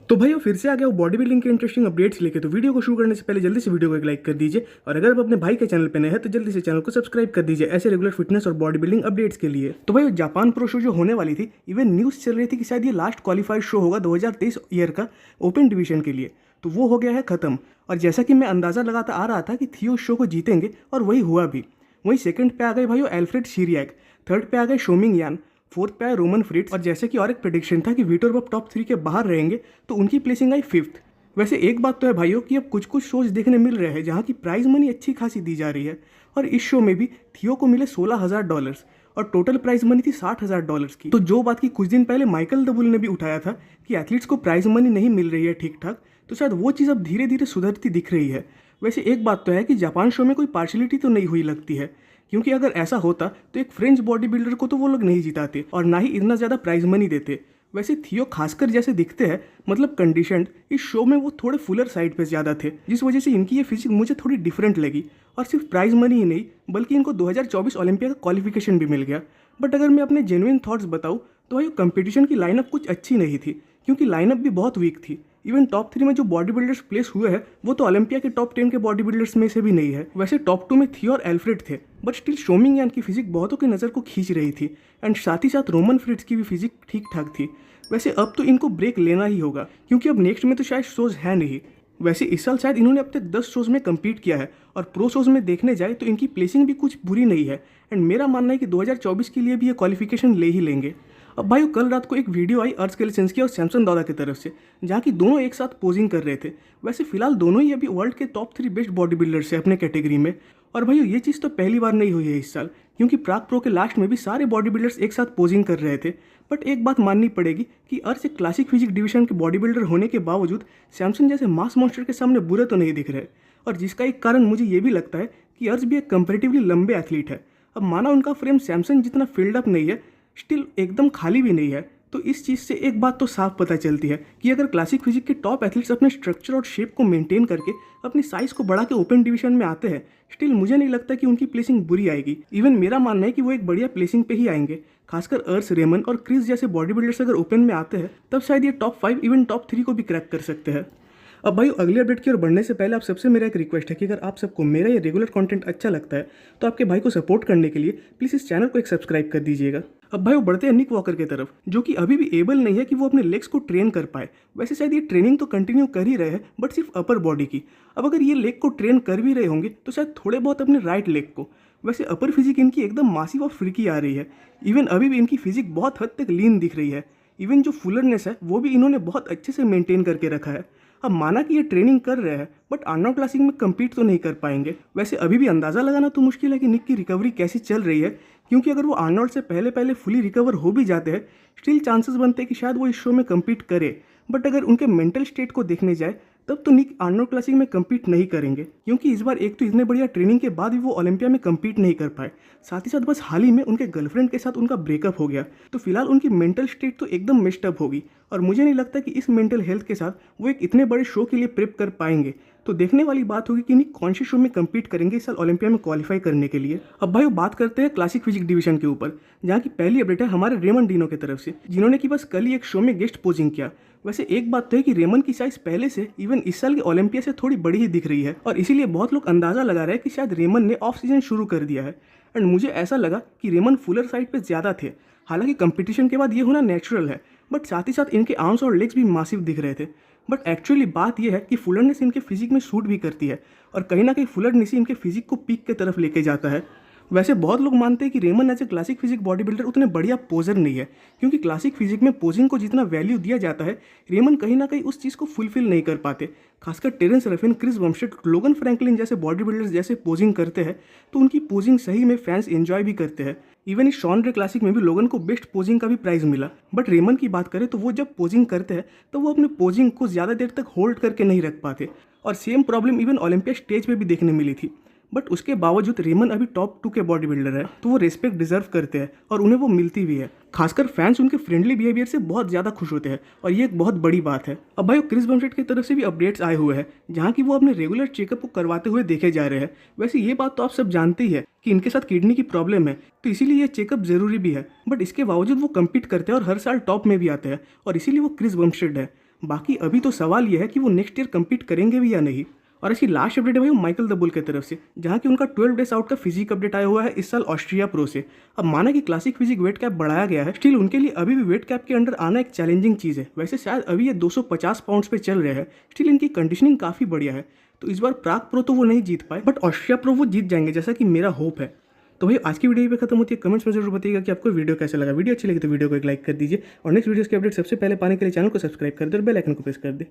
तो भाई वो फिर से आ गया वो बॉडी बिल्डिंग के इंटरेस्टिंग अपडेट्स लेके। तो वीडियो को शुरू करने से पहले जल्दी से वीडियो को एक लाइक कर दीजिए, और अगर आप अपने भाई के चैनल पे नए हैं तो जल्दी से चैनल को सब्सक्राइब कर दीजिए ऐसे रेगुलर फिटनेस और बॉडी बिल्डिंग अपडेट्स के लिए। तो भाई वो जापान प्रो शो जो होने वाली थी, इवन न्यूज़ चल रही थी कि शायद ये लास्ट क्वालिफाइड शो होगा 2023 ईयर का ओपन डिवीजन के लिए। तो वो हो गया है खत्म, और जैसा कि मैं अंदाज़ा लगाता आ रहा था कि थियो शो को जीतेंगे, और वही हुआ भी। वहीं सेकंड पे आ गए भाई वो एल्फ्रेड शिरियाक, थर्ड पे आ गए शोमिंग यान, फोर्थ पे आया रोमन फ्रिट्स, और जैसे कि और एक प्रेडिक्शन था कि विक्टर वोल्फ टॉप 3 के बाहर रहेंगे, तो उनकी प्लेसिंग आई 5th। वैसे एक बात तो है भाइयों कि अब कुछ कुछ शोज देखने मिल रहे हैं जहाँ की प्राइज मनी अच्छी खासी दी जा रही है, और इस शो में भी थियो को मिले $16,000 और टोटल प्राइज मनी थी $60,000 की। तो जो बात की कुछ दिन पहले माइकल द बुल ने भी उठाया था कि एथलीट्स को प्राइज मनी नहीं मिल रही है ठीक ठाक, तो शायद वो चीज़ अब धीरे धीरे सुधरती दिख रही है। वैसे एक बात तो है कि जापान शो में कोई पार्शलिटी तो नहीं हुई लगती है, क्योंकि अगर ऐसा होता तो एक फ्रेंच बॉडी बिल्डर को तो वो लोग नहीं जिताते और ना ही इतना ज़्यादा प्राइज मनी देते। वैसे थियो खासकर जैसे दिखते हैं, मतलब कंडीशनड, इस शो में वो थोड़े फुलर साइड पे ज़्यादा थे, जिस वजह से इनकी ये फिजिक मुझे थोड़ी डिफरेंट लगी। और सिर्फ प्राइज मनी ही नहीं, बल्कि इनको 2024 ओलंपिया का क्वालिफिकेशन भी मिल गया। बट अगर मैं अपने जेन्युइन थॉट्स बताऊँ तो भाई कंपटीशन की लाइनअप कुछ अच्छी नहीं थी, क्योंकि लाइनअप भी बहुत वीक थी। इवन टॉप 3 में जो बॉडी बिल्डर्स प्लेस हुए हैं वो तो ओलंपिया के टॉप 10 के बॉडी बिल्डर्स में से भी नहीं है। वैसे टॉप 2 में थियो और एल्फ्रेड थे, बट स्टिल शोमिंग यान की फिजिक बहुतों की नज़र को खींच रही थी, एंड साथ ही साथ रोमन फ्रिट्स की भी फिजिक ठीक ठाक थी। वैसे अब तो इनको ब्रेक लेना ही होगा, क्योंकि अब नेक्स्ट में तो शायद शोज है नहीं। वैसे इस साल शायद इन्होंने अब तक 10 शोज में कम्पीट किया है, और प्रो शोज में देखने जाए तो इनकी प्लेसिंग भी कुछ बुरी नहीं है, एंड मेरा मानना है कि 2024 के लिए भी ये क्वालिफिकेशन ले ही लेंगे। अब भाई कल रात को एक वीडियो आई अर्श केलेसेंस की और सैमसन दादा की तरफ से, जहाँ की दोनों एक साथ पोजिंग कर रहे थे। वैसे फिलहाल दोनों ही अभी वर्ल्ड के टॉप 3 बेस्ट बॉडी बिल्डर्स है अपने कैटेगरी में। और भाई ये चीज़ तो पहली बार नहीं हुई है इस साल, क्योंकि प्राग प्रो के लास्ट में भी सारे बॉडी बिल्डर्स एक साथ पोजिंग कर रहे थे। बट एक बात माननी पड़ेगी कि अर्श एक क्लासिक फिजिक डिवीजन के बॉडी बिल्डर होने के बावजूद सैमसन जैसे मास मॉन्स्टर के सामने बुरे तो नहीं दिख रहे, और जिसका एक कारण मुझे ये भी लगता है कि अर्श भी एक कंपेरेटिवली लंबे एथलीट है। अब माना उनका फ्रेम सैमसन जितना फील्ड अप नहीं है, स्टिल एकदम खाली भी नहीं है, तो इस चीज़ से एक बात तो साफ पता चलती है कि अगर क्लासिक फिजिक के टॉप एथलीट्स अपने स्ट्रक्चर और शेप को मेंटेन करके अपनी साइज को बढ़ा के ओपन डिवीजन में आते हैं, स्टिल मुझे नहीं लगता कि उनकी प्लेसिंग बुरी आएगी। इवन मेरा मानना है कि वो एक बढ़िया प्लेसिंग पे ही आएंगे। खासकर अर्श, रेमन और क्रिस जैसे बॉडी बिल्डर्स अगर ओपन में आते हैं, तब शायद ये टॉप 5 इवन टॉप 3 को भी क्रैक कर सकते हैं। अब भाई अगले अपडेट की ओर बढ़ने से पहले आप सबसे मेरा एक रिक्वेस्ट है कि अगर आप सबको मेरा ये रेगुलर कंटेंट अच्छा लगता है तो आपके भाई को सपोर्ट करने के लिए प्लीज़ इस चैनल को एक सब्सक्राइब कर दीजिएगा। अब भाई वो बढ़ते हैं निक वॉकर की तरफ, जो कि अभी भी एबल नहीं है कि वो अपने लेग्स को ट्रेन कर पाए। वैसे शायद ये ट्रेनिंग तो कंटिन्यू कर ही रहे हैं, बट सिर्फ अपर बॉडी की। अब अगर ये लेग को ट्रेन कर भी रहे होंगे तो शायद थोड़े बहुत अपने राइट लेग को। वैसे अपर फिजिक इनकी एकदम मासिव और फ्रीकी आ रही है। इवन अभी भी इनकी फिजिक बहुत हद तक लीन दिख रही है। इवन जो फुलरनेस है वो भी इन्होंने बहुत अच्छे से मेंटेन करके रखा है। अब माना कि ये ट्रेनिंग कर रहे हैं, बट आर्नोल्ड क्लासिक में कम्पीट तो नहीं कर पाएंगे। वैसे अभी भी अंदाज़ा लगाना तो मुश्किल है कि निक की रिकवरी कैसी चल रही है, क्योंकि अगर वो आर्नोल्ड से पहले पहले फुली रिकवर हो भी जाते हैं, स्टिल चांसेस बनते हैं कि शायद वो इस शो में कम्पीट करे। बट अगर उनके मेंटल स्टेट को देखने जाए तब तो निक आर्नोल्ड क्लासिक में कम्पीट नहीं करेंगे, क्योंकि इस बार एक तो इतने बढ़िया ट्रेनिंग के बाद भी वो ओलंपिया में कम्पीट नहीं कर पाए। साथ ही साथ बस हाल ही में उनके गर्लफ्रेंड के साथ उनका ब्रेकअप हो गया, तो फिलहाल उनकी मेंटल स्टेट तो एकदम मेस्ड अप होगी, और मुझे नहीं लगता कि इस मेंटल हेल्थ के साथ वो एक इतने बड़े शो के लिए प्रेप कर पाएंगे। तो देखने वाली बात होगी कि निक कौन से शो में कम्पीट करेंगे इस साल ओलंपिया में क्वालिफाई करने के लिए। अब भाई बात करते हैं क्लासिक फिजिक डिवीजन के ऊपर, जहाँ की पहली अपडेट है हमारे रेमन डिनो की तरफ से, जिन्होंने कि बस कल ही एक शो में गेस्ट पोजिंग किया। वैसे एक बात तो है कि रेमन की साइज पहले से इवन इस साल के ओलंपिया से थोड़ी बड़ी ही दिख रही है, और इसीलिए बहुत लोग अंदाजा लगा रहे हैं कि शायद रेमन ने ऑफ सीजन शुरू कर दिया है। एंड मुझे ऐसा लगा कि रेमन फुलर साइड पे ज़्यादा थे। हालांकि कंपटीशन के बाद ये होना नेचुरल है, बट साथ ही साथ इनके आर्म्स और लेग्स भी मासिव दिख रहे थे। बट एक्चुअली बात यह है कि फुलरनेस इनके फिजिक में सूट भी करती है, और कहीं ना कहीं फुलरनेस ही इनके फिजिक को पीक की तरफ लेके जाता है। वैसे बहुत लोग मानते हैं कि Ramon as a classic physique body builder उतने बढ़िया पोजर नहीं है, क्योंकि क्लासिक फिजिक में पोजिंग को जितना वैल्यू दिया जाता है, रेमन कहीं ना कहीं उस चीज़ को फुलफिल नहीं कर पाते। खासकर टेरेंस रफिन, क्रिस बमस्टेड, लोगन फ्रैंकलिन जैसे बॉडी बिल्डर्स जैसे पोजिंग करते हैं, तो उनकी पोजिंग सही में फैंस एंजॉय भी करते हैं। इवन इस शॉन रे क्लासिक में भी लोगन को बेस्ट पोजिंग का भी प्राइज मिला। बट रेमन की बात करें तो वो जब पोजिंग करते हैं तो वो अपने पोजिंग को ज़्यादा देर तक होल्ड करके नहीं रख पाते, और same problem even Olympia stage पे भी देखने मिली थी। बट उसके बावजूद रेमन अभी टॉप 2 के बॉडी बिल्डर है, तो वो रिस्पेक्ट डिजर्व करते हैं और उन्हें वो मिलती भी है। खासकर फैंस उनके फ्रेंडली बिहेवियर से बहुत ज़्यादा खुश होते हैं, और ये एक बहुत बड़ी बात है। अब भाई क्रिस बमस्टेड की तरफ से भी अपडेट्स आए हुए हैं, जहाँ की वो अपने रेगुलर चेकअप को करवाते हुए देखे जा रहे हैं। वैसे ये बात तो आप सब जानते ही है कि इनके साथ किडनी की प्रॉब्लम है, तो इसीलिए ये चेकअप जरूरी भी है। बट इसके बावजूद वो कम्पीट करते हैं और हर साल टॉप में भी आते हैं, और इसीलिए वो क्रिस बमस्टेड है। बाकी अभी तो सवाल यह है कि वो नेक्स्ट ईयर कम्पीट करेंगे भी या नहीं। और ऐसी लास्ट अपडेट है भाई माइकल द बुल की तरफ से, जहाँ की उनका 12 डेज आउट का फिजिक अपडेट आया हुआ है इस साल ऑस्ट्रिया प्रो से। अब माना कि क्लासिक फिजिक वेट कैप बढ़ाया गया है, स्टिल उनके लिए अभी भी वेट कैप के अंडर आना एक चैलेंजिंग चीज़ है। वैसे शायद अभी ये 250 पाउंड्स पे चल रहे हैं, स्टिल इनकी कंडीशनिंग काफ़ी बढ़िया है। तो इस बार प्राग प्रो तो वो नहीं जीत पाए, बट ऑस्ट्रिया प्रो वो जीत जाएंगे जैसा कि मेरा होप है। तो भाई आज की वीडियो पे खत्म होती है। कमेंट्स में जरूर बताइएगा कि आपको वीडियो कैसा लगा। वीडियो अच्छी लगी तो वीडियो को एक लाइक कर दीजिए और नेक्स्ट वीडियोस के अपडेट सबसे पहले पाने के लिए चैनल को सब्सक्राइब कर दे और बेल आइकन को प्रेस कर दे।